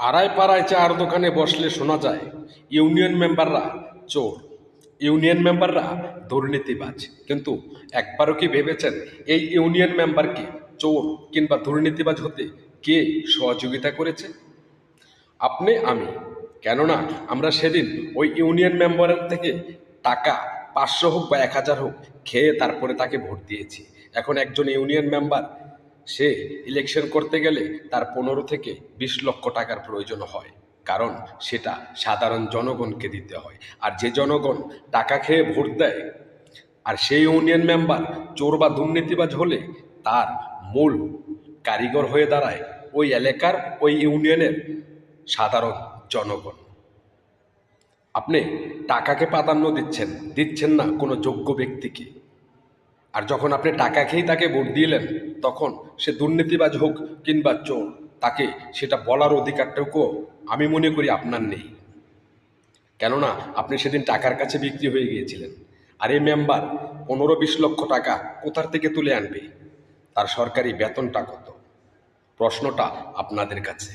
আড়াই পাড়ায় চার দোকানে বসলে শোনা যায় ইউনিয়ন মেম্বাররা চোর, ইউনিয়ন মেম্বাররা দুর্নীতিবাজ। কিন্তু একবারও কি ভেবেছেন এই ইউনিয়ন মেম্বারকে চোর কিংবা দুর্নীতিবাজ হতে কে সহযোগিতা করেছে? আপনি, আমি। কেননা আমরা সেদিন ওই ইউনিয়ন মেম্বারের থেকে টাকা 500 হোক বা 1000 হোক খেয়ে তারপরে তাকে ভোট দিয়েছি। এখন একজন ইউনিয়ন মেম্বার সে ইলেকশন করতে গেলে তার 15 থেকে 20 লক্ষ টাকার প্রয়োজন হয়, কারণ সেটা সাধারণ জনগণকে দিতে হয়। আর যে জনগণ টাকা খেয়ে ভোট দেয় আর সেই ইউনিয়ন মেম্বার চোর বা দুর্নীতিবাজ হলে তার মূল কারিগর হয়ে দাঁড়ায় ওই এলাকার ওই ইউনিয়নের সাধারণ জনগণ। আপনি টাকাকে প্রাধান্য দিচ্ছেন, দিচ্ছেন না কোনো যোগ্য ব্যক্তিকে। আর যখন আপনি টাকা খেয়েই তাকে ভোট দিলেন, তখন সে দুর্নীতিবাজ হোক কিংবা চোর, তাকে সেটা বলার অধিকারটুকু আমি মনে করি আপনার নেই। কেননা আপনি সেদিন টাকার কাছে বিক্রি হয়ে গিয়েছিলেন। আর এই মেম্বার 15-20 লক্ষ টাকা কোথার থেকে তুলে আনবে? তার সরকারি বেতনটা কত? প্রশ্নটা আপনাদের কাছে।